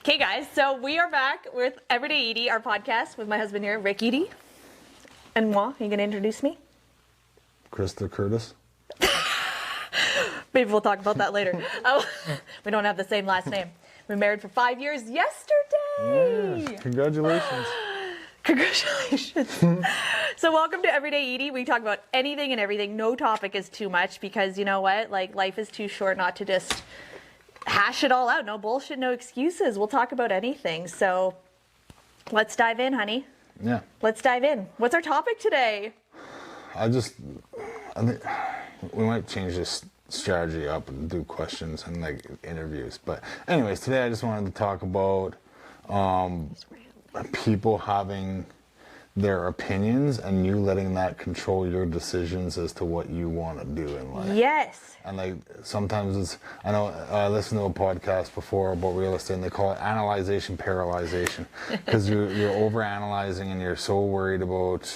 Okay, guys, so we are back with Everyday Eady, our podcast with my husband here, Rick Eady. And moi, are you going to introduce me? Krista Curtis. Maybe we'll talk about that later. We don't have the same last name. We've been married for 5 years yesterday. Yes, congratulations. Congratulations. So welcome to Everyday Eady. We talk about anything and everything. No topic is too much because you know what? Like, life is too short not to just hash it all out. No bullshit, no excuses. We'll talk about anything. So let's dive in, honey. Yeah. Let's dive in. What's our topic today? I think we might change this strategy up and do questions and like interviews. But anyways, today I just wanted to talk about people having their opinions and you letting that control your decisions as to what you want to do in life. Yes. And like sometimes it's, I know I listened to a podcast before about real estate and they call it analyzation paralyzation because you're overanalyzing and you're so worried about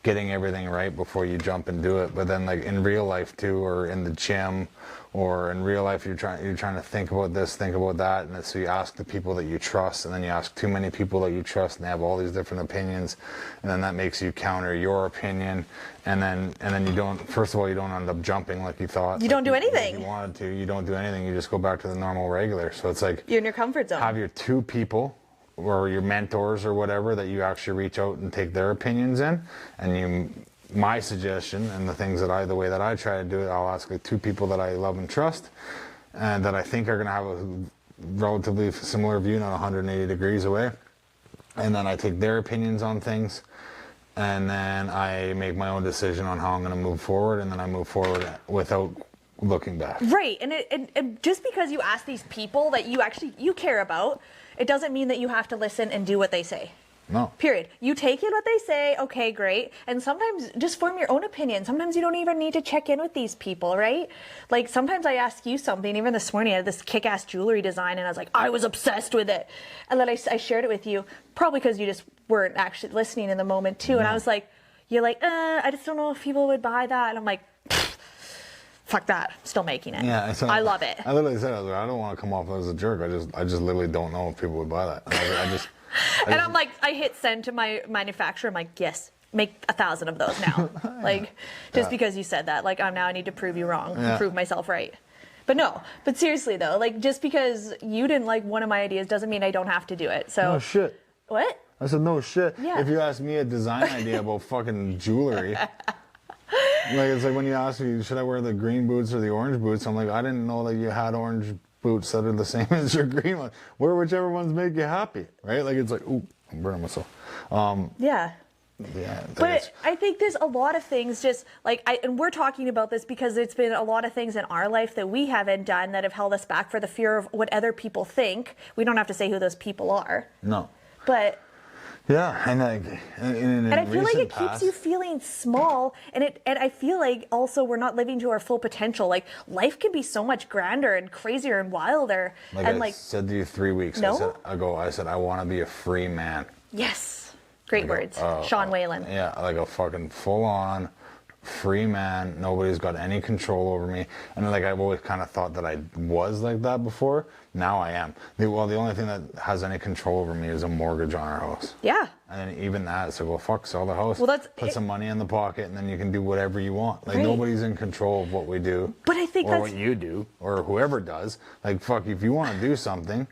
getting everything right before you jump and do it. But then like in real life too, or in the gym, or in real life you're trying to think about this, think about that, and so you ask the people that you trust, and then you ask too many people that you trust, and they have all these different opinions, and then that makes you counter your opinion, and then you don't. First of all, you don't end up jumping like you thought. You don't do anything. Like you wanted to. You don't do anything. You just go back to the normal regular. So it's like You're in your comfort zone. have your two people or your mentors or whatever that you actually reach out and take their opinions in, and you. My suggestion and the way that I try to do it, I'll ask like two people that I love and trust and that I think are going to have a relatively similar view, not 180 degrees away. And then I take their opinions on things and then I make my own decision on how I'm going to move forward, and then I move forward without looking back. Right. And just because you ask these people that you care about, it doesn't mean that you have to listen and do what they say. No. Period. You take in what they say, okay, great. And sometimes just form your own opinion. Sometimes you don't even need to check in with these people, right? Like sometimes I ask you something, even this morning I had this kick-ass jewelry design and I was like, I was obsessed with it. And then I shared it with you, probably because you just weren't actually listening in the moment too. No. And I was like, you're like, I just don't know if people would buy that. And I'm like, fuck that. I'm still making it. Yeah, so I love it. I literally said, I don't want to come off as a jerk. I just literally don't know if people would buy that. And I'm like, I hit send to my manufacturer. I'm like, yes, make 1,000 of those now. Like, just because you said that, like, I need to prove you wrong, prove myself right. But no, but seriously though, like, just because you didn't like one of my ideas doesn't mean I don't have to do it. So. No shit. What? I said, no shit. Yeah. If you asked me a design idea about fucking jewelry, like, it's like when you ask me, should I wear the green boots or the orange boots? I'm like, I didn't know that you had orange boots that are the same as your green one. Wear whichever ones make you happy, right? Like, it's like, ooh, I'm burning myself. Yeah. Yeah. But I think there's a lot of things just like, and we're talking about this because it's been a lot of things in our life that we haven't done that have held us back for the fear of what other people think. We don't have to say who those people are. No. But. Yeah, and like, and I feel like it keeps you feeling small, and I feel like also we're not living to our full potential. Like life can be so much grander and crazier and wilder. Like and I said to you 3 weeks. No? I said I want to be a free man. Yes, great like words, Sean Whalen. Yeah, like a fucking full-on free man. Nobody's got any control over me. And like I've always kind of thought that I was like that before. Now I am. The only thing that has any control over me is a mortgage on our house. Yeah. And then even that, so well, fuck, sell the house. Well, put some money in the pocket, and then you can do whatever you want. Like right. Nobody's in control of what we do. But I think or what you do, or whoever does. Like fuck, if you want to do something.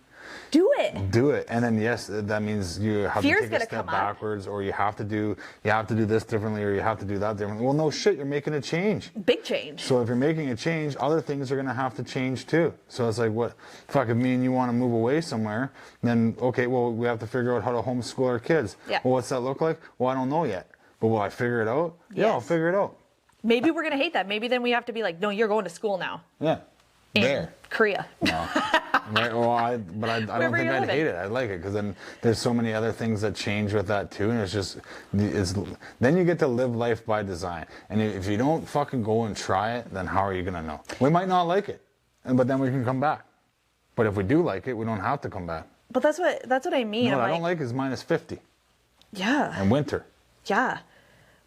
Do it. Do it, and then yes, that means you have Fear's to take a step backwards, or you have to do this differently, or you have to do that differently. Well, no shit, you're making a change. Big change. So if you're making a change, other things are gonna have to change too. So it's like, what? Fuck, if me and you want to move away somewhere, then okay, well we have to figure out how to homeschool our kids. Yeah. Well, what's that look like? Well, I don't know yet, but will I figure it out? Yes. Yeah, I'll figure it out. Maybe we're gonna hate that. Maybe then we have to be like, no, you're going to school now. Yeah. In Korea. No. Right? Well, I don't think I'd hate it. I'd like it because then there's so many other things that change with that too, and then you get to live life by design. And if you don't fucking go and try it, then how are you gonna know? We might not like it, but then we can come back. But if we do like it, we don't have to come back. But that's what I mean. What I don't like is -50. Yeah. And winter. Yeah.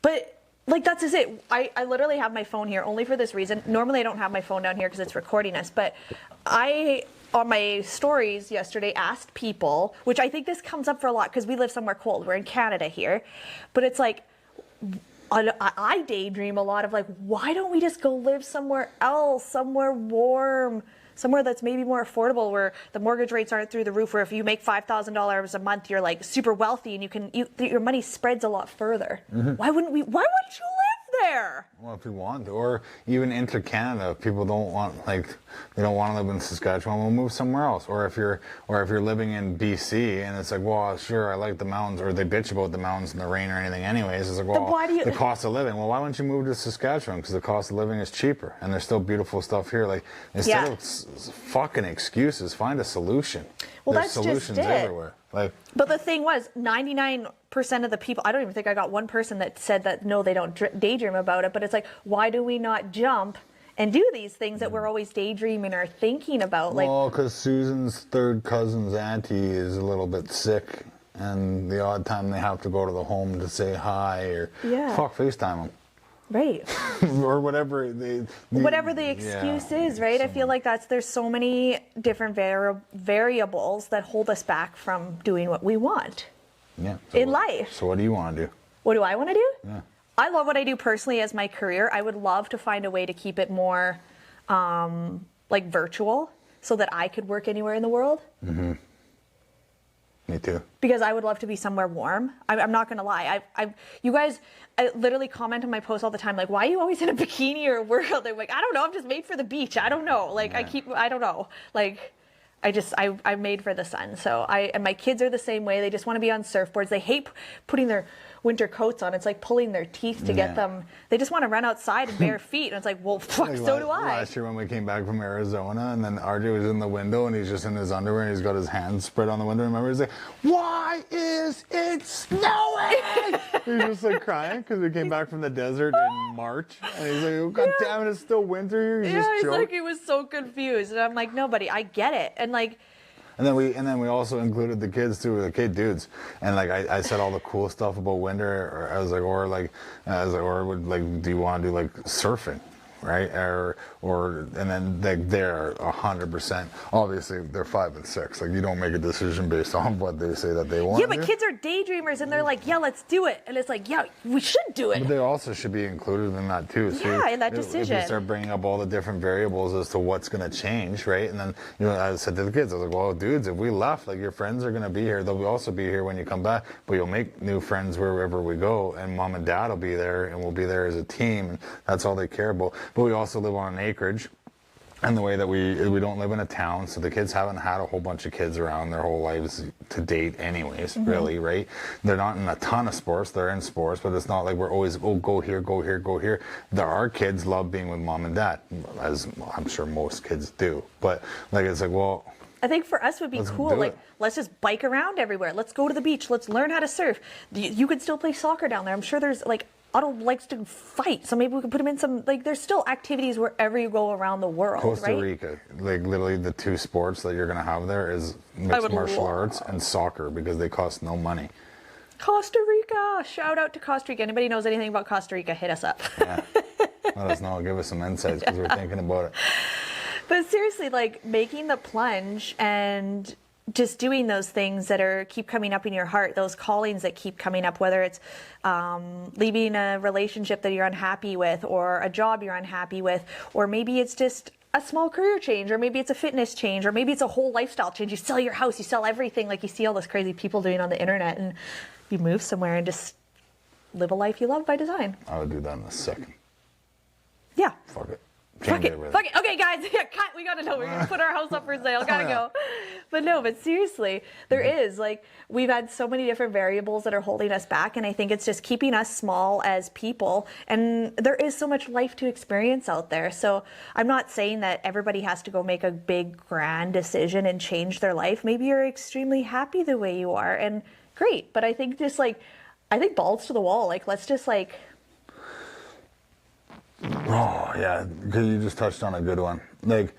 But like, that's just it. I literally have my phone here only for this reason. Normally I don't have my phone down here because it's recording us, but I, on my stories yesterday, asked people, which I think this comes up for a lot because we live somewhere cold. We're in Canada here, but it's like, I daydream a lot of like, why don't we just go live somewhere else, somewhere warm, somewhere that's maybe more affordable, where the mortgage rates aren't through the roof, where if you make $5,000 a month, you're like super wealthy and your money spreads a lot further. Why wouldn't you live there? Well, if you want to, or even enter Canada, if people don't want, like, they don't want to live in Saskatchewan, we'll move somewhere else. Or if you're living in BC and it's like, well, sure, I like the mountains, or they bitch about the mountains and the rain or anything anyways. It's like, well, the cost of living. Well, why wouldn't you move to Saskatchewan? Because the cost of living is cheaper and there's still beautiful stuff here. Like, instead of fucking excuses, find a solution. Well, there's that's solutions just it. everywhere. Like, but the thing was, 99% of the people, I don't even think I got one person that said that, no, they don't daydream about it. But it's like, why do we not jump and do these things that we're always daydreaming or thinking about? Well, because Susan's third cousin's auntie is a little bit sick, and the odd time they have to go to the home to say hi, or FaceTime them. Right. Or whatever whatever the excuse is, right? I feel like there's so many different variables that hold us back from doing what we want in life. So what do you want to do? What do I want to do? Yeah. I love what I do personally as my career. I would love to find a way to keep it more like virtual, so that I could work anywhere in the world. Mm-hmm. Me too. Because I would love to be somewhere warm. I'm not going to lie. You guys literally comment on my posts all the time, like, why are you always in a bikini or a world? I'm like, I don't know. I'm just made for the beach. I don't know. Like, I don't know. Like, I'm made for the sun. So and my kids are the same way. They just want to be on surfboards. They hate putting their winter coats on. It's like pulling their teeth to get them. They just want to run outside in bare feet. And it's like, well, fuck, like so do I. Last year when we came back from Arizona, and then RJ was in the window and he's just in his underwear and he's got his hands spread on the window. Remember, he's like, why is it snowing? He's just like crying because we came back from the desert in March. And he's like, oh, God damn it, it's still winter here. He's like, he was so confused. And I'm like, no, buddy, I get it. And like, And then we also included the kids too, the kid dudes, and like I said all the cool stuff about winter, or I was like, do you want to do like surfing, right? And then they're 100%. Obviously, they're 5 and 6. Like, you don't make a decision based on what they say that they want. Yeah, but kids are daydreamers, and they're like, yeah, let's do it. And it's like, yeah, we should do it. But they also should be included in that too. So in that decision. If you start bringing up all the different variables as to what's going to change, right? And then, I said to the kids, I was like, well, dudes, if we left, like, your friends are going to be here. They'll also be here when you come back, but you'll make new friends wherever we go, and mom and dad will be there, and we'll be there as a team, and that's all they care about. But we also live on an acreage. And the way that we don't live in a town, so the kids haven't had a whole bunch of kids around their whole lives to date anyways, really, right? They're not in a ton of sports, they're in sports, but it's not like we're always, go here, go here, go here. Our kids love being with mom and dad, as I'm sure most kids do. But like, it's like, well, I think for us would be cool, like, let's just bike around everywhere. Let's go to the beach. Let's learn how to surf. You could still play soccer down there. I'm sure there's, like, Otto likes to fight, so maybe we could put him in some, like, there's still activities wherever you go around the world, Costa Rica, like, literally the two sports that you're going to have there is mixed martial arts and soccer, because they cost no money. Costa Rica! Shout out to Costa Rica. Anybody knows anything about Costa Rica, hit us up. Yeah. Let us know. Give us some insights, because we're thinking about it. But seriously, like, making the plunge and just doing those things that keep coming up in your heart, those callings that keep coming up, whether it's leaving a relationship that you're unhappy with, or a job you're unhappy with, or maybe it's just a small career change, or maybe it's a fitness change, or maybe it's a whole lifestyle change. You sell your house, you sell everything, like you see all those crazy people doing on the internet, and you move somewhere and just live a life you love by design. I would do that in a second. Yeah. Fuck it. Fuck it. Okay, guys, cut. We gotta know. We're gonna put our house up for sale. Gotta go. But seriously, there is, like, we've had so many different variables that are holding us back, and I think it's just keeping us small as people. And there is so much life to experience out there. So I'm not saying that everybody has to go make a big, grand decision and change their life. Maybe you're extremely happy the way you are, and great. But I think just, like, balls to the wall. Like, let's just, like. Oh, yeah, because you just touched on a good one. Like,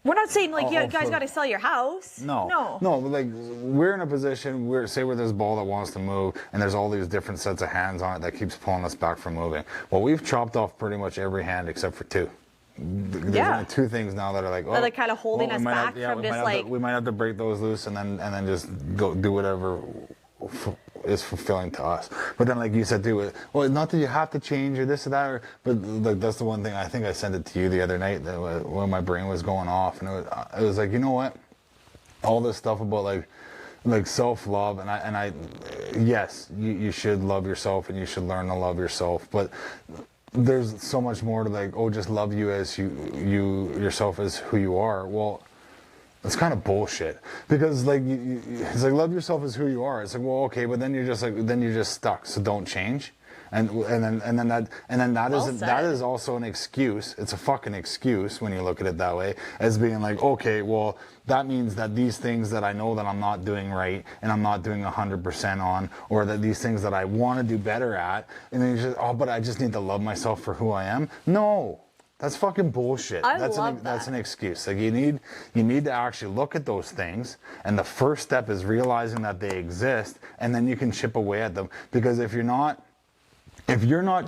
We're not saying like you Oh, guys got to sell your house. No. But like we're in a position where say we're this ball that wants to move, and there's all these different sets of hands on it that keeps pulling us back from moving. Well, we've chopped off pretty much every hand except for two. There's only two things now that are like, they're like kind of holding us back from just like. We might have to break those loose and then just go do whatever is fulfilling to us. But then, like you said, well, not that you have to change or this or that, but like that's the one thing I think I sent it to you the other night when my brain was going off, and it was like, you know what, all this stuff about like self-love, and I yes, you should love yourself and you should learn to love yourself, but there's so much more to like, oh, just love you as you yourself as who you are. Well, it's kind of bullshit, because like it's like love yourself as who you are. It's like, well, okay, but then you're just stuck. So don't change, and then that is also an excuse. It's a fucking excuse when you look at it that way, as being like, okay, well, that means that these things that I know that I'm not doing right and I'm not doing 100% on, or that these things that I want to do better at, and then you're just, oh, but I just need to love myself for who I am. No. That's fucking bullshit. That's an excuse. Like you need to actually look at those things, and the first step is realizing that they exist, and then you can chip away at them. Because if you're not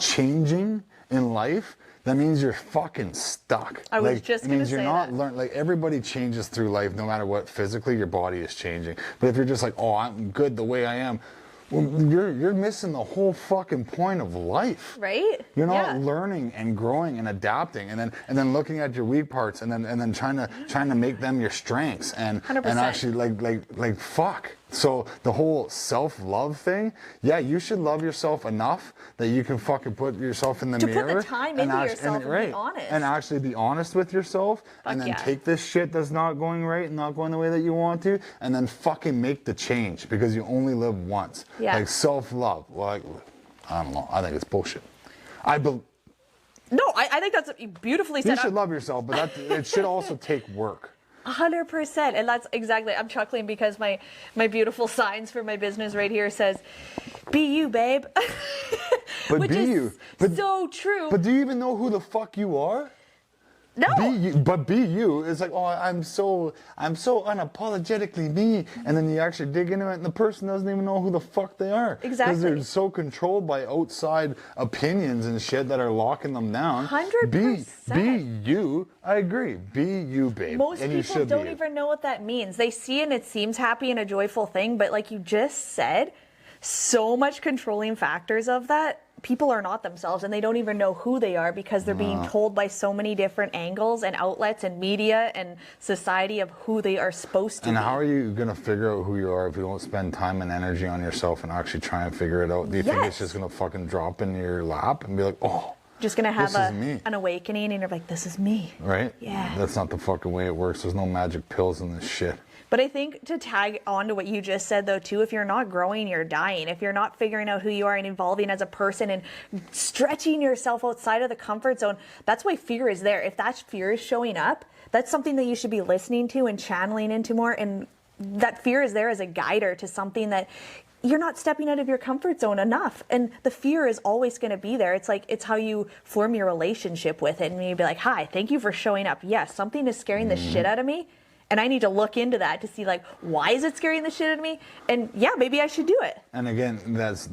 changing in life, that means you're fucking stuck. I was just going to say that. It means you're not learning. Like everybody changes through life, no matter what. Physically, your body is changing. But if you're just like, oh, I'm good the way I am. Well, you're missing the whole fucking point of life. Right? You're not learning and growing and adapting, and then looking at your weak parts, and then trying to make them your strengths, and 100%. And actually like fuck. So the whole self-love thing, yeah, you should love yourself enough that you can fucking put yourself in the mirror. To put the time into yourself and be honest. And actually be honest with yourself, and then take this shit that's not going right and not going the way that you want to, and then fucking make the change, because you only live once. Yeah. Like self-love. Like, I don't know. I think it's bullshit. No, I think that's beautifully said. You should love yourself, but it should also take work. 100%, and that's exactly. I'm chuckling because my beautiful signs for my business right here says, "Be you, babe," but which be is you. so true. But do you even know who the fuck you are? No. Be you. It's like, oh, I'm so unapologetically me, and then you actually dig into it, and the person doesn't even know who the fuck they are. Exactly. Because they're so controlled by outside opinions and shit that are locking them down. 100%. Be you. I agree. Be you, babe. Most people don't even know what that means. They see and it seems happy and a joyful thing, but like you just said, so much controlling factors of that. People are not themselves, and they don't even know who they are, because they're being told by so many different angles and outlets and media and society of who they are supposed to be. And how are you going to figure out who you are if you don't spend time and energy on yourself and actually try and figure it out? Do you think it's just going to fucking drop in your lap and be like, oh, just going to have an awakening, and you're like, this is me. Right? Yeah. That's not the fucking way it works. There's no magic pills in this shit. But I think to tag on to what you just said, though, too, if you're not growing, you're dying. If you're not figuring out who you are and evolving as a person and stretching yourself outside of the comfort zone, that's why fear is there. If that fear is showing up, that's something that you should be listening to and channeling into more. And that fear is there as a guider to something that you're not stepping out of your comfort zone enough. And the fear is always going to be there. It's like, it's how you form your relationship with it. And you'd be like, hi, thank you for showing up. Yes, something is scaring the shit out of me. And I need to look into that to see, like, why is it scaring the shit out of me? And yeah, maybe I should do it. And again,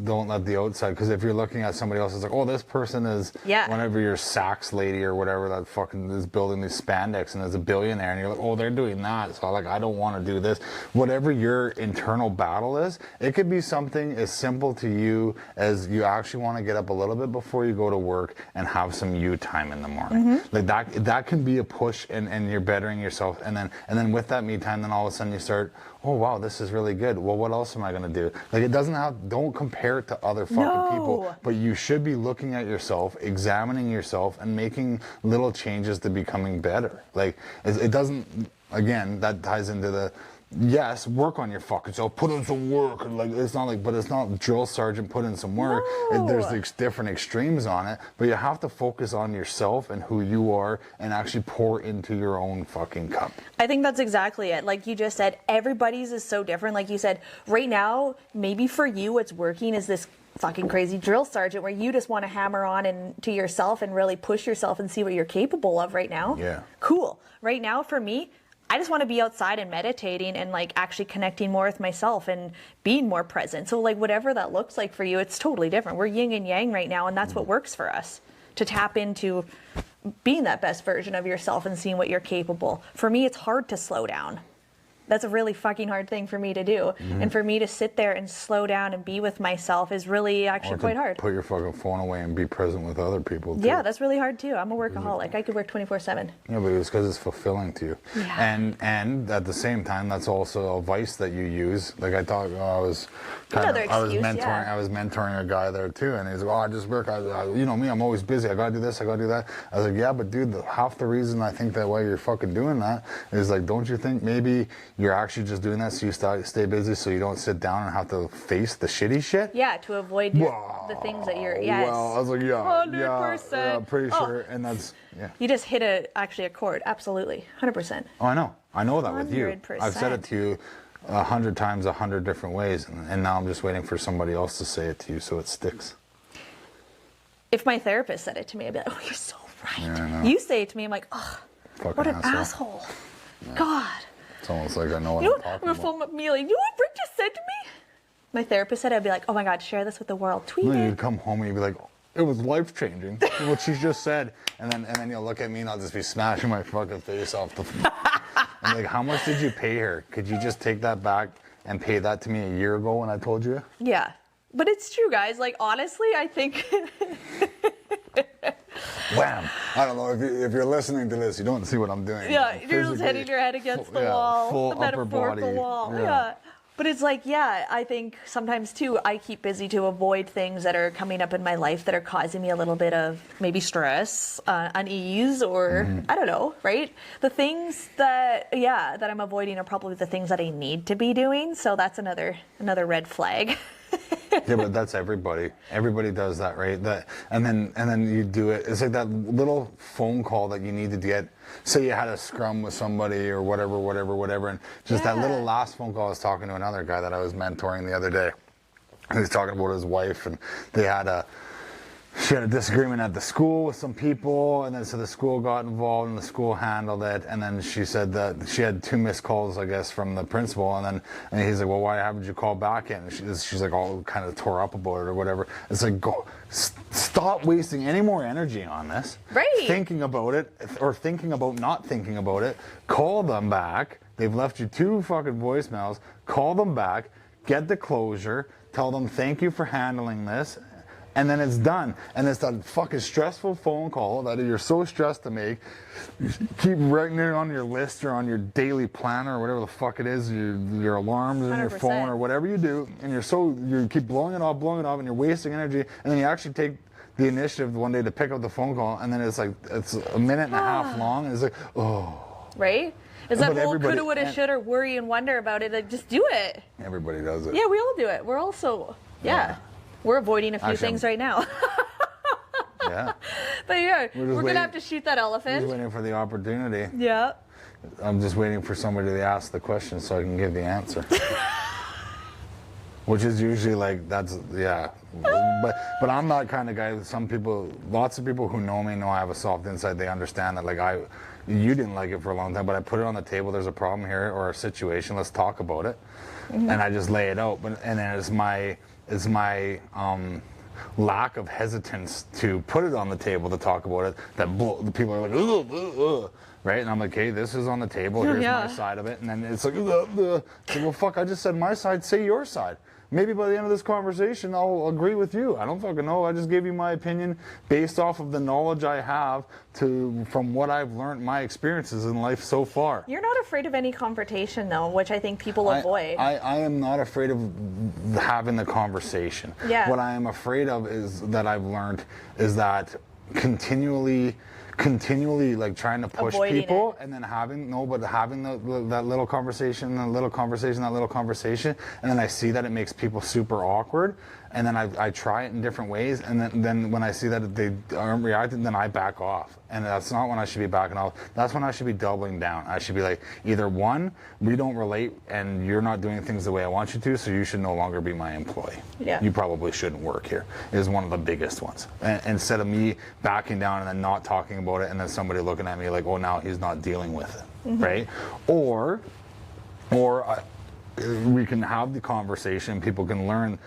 don't let the outside, because if you're looking at somebody else, it's like, oh, this person is, whenever you're Saks lady or whatever that fucking is building these spandex and is a billionaire, and you're like, oh, they're doing that, so like, I don't want to do this. Whatever your internal battle is, it could be something as simple to you as you actually want to get up a little bit before you go to work and have some you time in the morning. Like that can be a push, and you're bettering yourself, and then with that me time, then all of a sudden you start, oh wow, this is really good. Well, what else am I gonna do? Like, it doesn't have, don't compare it to other fucking people, but you should be looking at yourself, examining yourself, and making little changes to becoming better. Like, it doesn't, again, that ties into the, yes, work on your fucking self, put in some work. Like, it's not like, but it's not drill sergeant, put in some work. There's different extremes on it, but you have to focus on yourself and who you are, and actually pour into your own fucking cup. I think that's exactly it. Like you just said, everybody's is so different. Like you said, right now, maybe for you, what's working is this fucking crazy drill sergeant where you just want to hammer on into yourself and really push yourself and see what you're capable of right now. Yeah. Cool. right now for me, I just want to be outside and meditating and like actually connecting more with myself and being more present. So like whatever that looks like for you, it's totally different. We're yin and yang right now, and that's what works for us, to tap into being that best version of yourself and seeing what you're capable. For me, it's hard to slow down. That's a really fucking hard thing for me to do. And for me to sit there and slow down and be with myself is really actually quite hard. Put your fucking phone away and be present with other people too. Yeah, that's really hard too. I'm a workaholic. I could work 24/7. Yeah, but it's because it's fulfilling to you. Yeah. And at the same time, that's also a vice that you use. Like I thought, I was mentoring a guy there too, and he's like, "Oh, I just work. You know me, I'm always busy. I gotta do this. I gotta do that." I was like, "Yeah, but dude, half the reason I think that why you're fucking doing that is like, don't you think maybe you're actually just doing that so you stay busy, so you don't sit down and have to face the shitty shit?" Yeah, to avoid the things that you're. Yes. Well, I was like, 100%. Yeah, pretty sure, and that's You just hit a chord. Absolutely, 100%. Oh, I know. I know that with you. 100%. I've said it to you 100 times, 100 different ways, and now I'm just waiting for somebody else to say it to you so it sticks. If my therapist said it to me, I'd be like, "Oh, you're so right." Yeah, I know. You say it to me, I'm like, "Oh, Fucking what an asshole." Yeah. God. It's almost like I know what You know I'm what? I'm talking gonna phone up me like, "You know what Rick just said to me?" My therapist said, I'd be like, "Oh my God, share this with the world. Tweet about. it." You'd come home and you'd be like, "It was life-changing, what she just said." And then you'll look at me and I'll just be smashing my fucking face off the I'm like, "How much did you pay her? Could you just take that back and pay that to me a year ago when I told you?" Yeah. But it's true, guys. Like, honestly, I think... Wham! I don't know if you're listening to this, you don't see what I'm doing. Yeah, you're just hitting your head against the wall. Full the upper metaphorical body. wall. Yeah. Yeah. But it's like, yeah, I think sometimes too, I keep busy to avoid things that are coming up in my life that are causing me a little bit of maybe stress, unease, or I don't know, right? The things that I'm avoiding are probably the things that I need to be doing. So that's another red flag. Yeah, but that's everybody. Everybody does that, right? And then you do it. It's like that little phone call that you need to get. Say you had a scrum with somebody or whatever, and just that little last phone call. I was talking to another guy that I was mentoring the other day. He was talking about his wife, and she had a disagreement at the school with some people, and then so the school got involved and the school handled it, and then she said that she had 2 missed calls, I guess, from the principal, and he's like, "Well, why haven't you called back in?" And she's like all kind of tore up about it or whatever. It's like, stop wasting any more energy on this. Right. Thinking about it, or thinking about not thinking about it. Call them back. They've left you 2 fucking voicemails. Call them back. Get the closure. Tell them thank you for handling this. And then it's done. And it's that fucking stressful phone call that you're so stressed to make. You keep writing it on your list or on your daily planner or whatever the fuck it is, your alarms in your 100%. phone or whatever you do. And you keep blowing it off, and you're wasting energy. And then you actually take the initiative one day to pick up the phone call. And then it's like, it's a minute and a half long. And it's like, oh. Right? Is that But whole everybody- coulda, woulda, shoulda, worry and wonder about it? Like, just do it. Everybody does it. Yeah, we all do it. We're also, we're avoiding a few Actually, things right now. Yeah. But yeah, We're we're just gonna have to shoot that I'm elephant. just waiting for the opportunity. Yeah. I'm just waiting for somebody to ask the question so I can give the answer. Which is usually like, but I'm that kind of guy. Lots of people who know me know I have a soft inside. They understand that, like, you didn't like it for a long time, but I put it on the table. There's a problem here or a situation. Let's talk about it. And I just lay it out. And then it's my lack of hesitance to put it on the table to talk about it that the people are like, ugh. Right? And I'm like, hey, this is on the table. Here's my side of it. And then it's like, ugh. So, well, fuck, I just said my side. Say your side. Maybe by the end of this conversation, I'll agree with you. I don't fucking know. I just gave you my opinion based off of the knowledge I have from what I've learned, my experiences in life so far. You're not afraid of any confrontation, though, which I think people avoid. I am not afraid of having the conversation. Yeah. What I am afraid of is that continually like trying to push Avoiding people it. and then having that little conversation, and then I see that it makes people super awkward, and then I try it in different ways, and then when I see that they aren't reacting, then I back off. And that's not when I should be backing off. That's when I should be doubling down. I should be like, either one, we don't relate and you're not doing things the way I want you to, so you should no longer be my employee. Yeah. You probably shouldn't work here, is one of the biggest ones. And instead of me backing down and then not talking about it and then somebody looking at me like, oh, now he's not dealing with it, right? Or we can have the conversation, people can learn,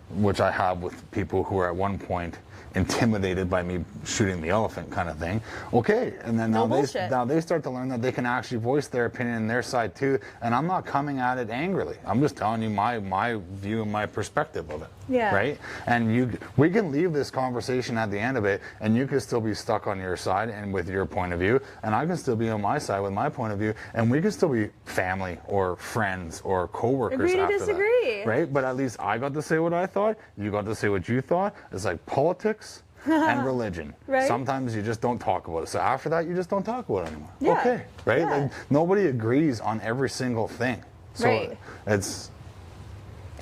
which I have with people who are at one point intimidated by me shooting the elephant kind of thing. Okay, and then now they start to learn that they can actually voice their opinion and their side too, and I'm not coming at it angrily. I'm just telling you my view and my perspective of it. Yeah. Right? And we can leave this conversation at the end of it, and you can still be stuck on your side and with your point of view, and I can still be on my side with my point of view, and we can still be family or friends or co-workers. Agree to after disagree. that, right? But at least I got to say what I thought, you got to say what you thought. It's like politics and religion. Right. Sometimes you just don't talk about it. So after that, you just don't talk about it anymore. Yeah. Okay, right? Yeah. Like, nobody agrees on every single thing. So Right. it's,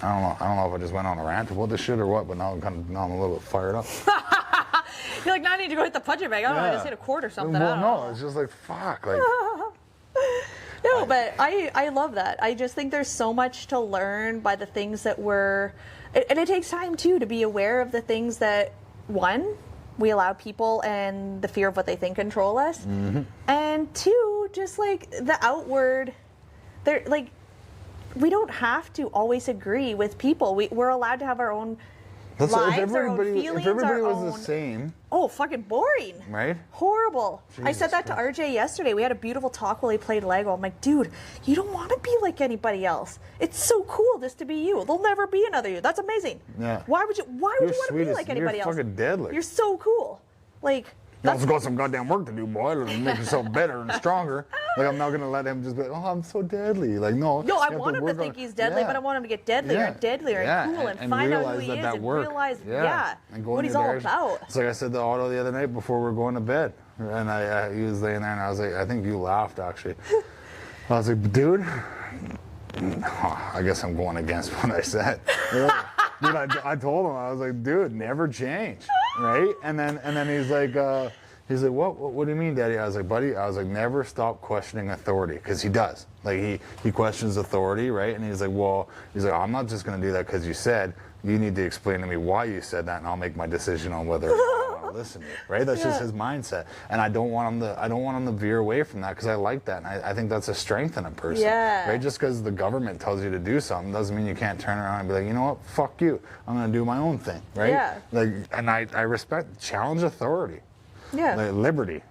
I don't know if I just went on a rant about this shit or what, but now I'm a little bit fired up. You're like, now I need to go hit the punching bag. I don't know, I just hit a quart or something. Well, I don't no, know. it's just like, fuck. Like, No, but I love that. I just think there's so much to learn by the things that and it takes time too to be aware of the things that, one, we allow people and the fear of what they think control us, and two, just like the outward, they're like, we don't have to always agree with people. We're allowed to have our own lives, our own feelings, if everybody our was own... the same, Oh, fucking boring. right? Horrible. I Jesus said that to RJ yesterday. We had a beautiful talk while he played Lego. I'm like, dude, you don't want to be like anybody else. It's so cool just to be you. There'll never be another you. That's amazing. Yeah. Why would you want to be like anybody else? You're fucking deadly. You're so cool. Like, You also got some goddamn work to do, boy, to make yourself better and stronger. Like, I'm not going to let him just be like, oh, I'm so deadly. Like, no. no, I want him to think he's deadly, but I want him to get deadlier and deadlier and cool and find out who he is and realize, and what he's all about. It's like I said to Otto the other night before we were going to bed. And he was laying there and I was like, I think you laughed actually. I was like, dude, I guess I'm going against what I said. Dude, I told him, I was like, dude, never change, right? And then he's like, what do you mean, Daddy? I was like, buddy, never stop questioning authority, because he does. Like, he questions authority, right? And he's like, I'm not just going to do that because you said. You need to explain to me why you said that, and I'll make my decision on whether I want to listen to you, right? That's just his mindset, and I don't want him to veer away from that, because I like that, and I think that's a strength in a person, right? Just because the government tells you to do something doesn't mean you can't turn around and be like, you know what, fuck you, I'm going to do my own thing, right? Yeah. Like, and I respect, challenge authority, like liberty.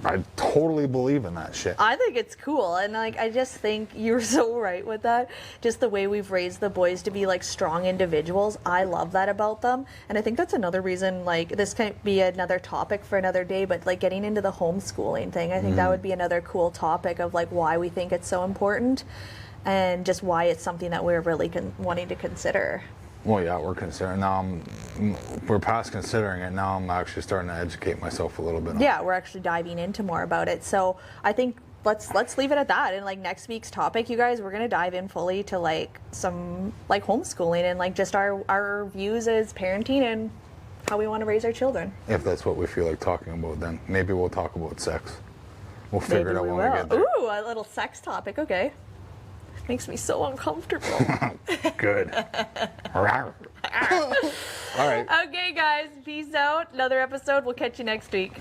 I totally believe in that shit. I think it's cool, and like, I just think you're so right with that. Just the way we've raised the boys to be like strong individuals, I love that about them. And I think that's another reason, like, this might be another topic for another day, but like getting into the homeschooling thing, I think that would be another cool topic of like why we think it's so important and just why it's something that we're really wanting to consider. Well, yeah, we're considering now. We're past considering it now. I'm actually starting to educate myself a little bit. Yeah, we're actually diving into more about it. So I think let's leave it at that. And like next week's topic, you guys, we're gonna dive in fully to like some like homeschooling and like just our views as parenting and how we want to raise our children. If that's what we feel like talking about, then maybe we'll talk about sex. We'll figure it out when we get there. Ooh, a little sex topic. Okay. Makes me so uncomfortable. Good. All right. Okay, guys. Peace out. Another episode. We'll catch you next week.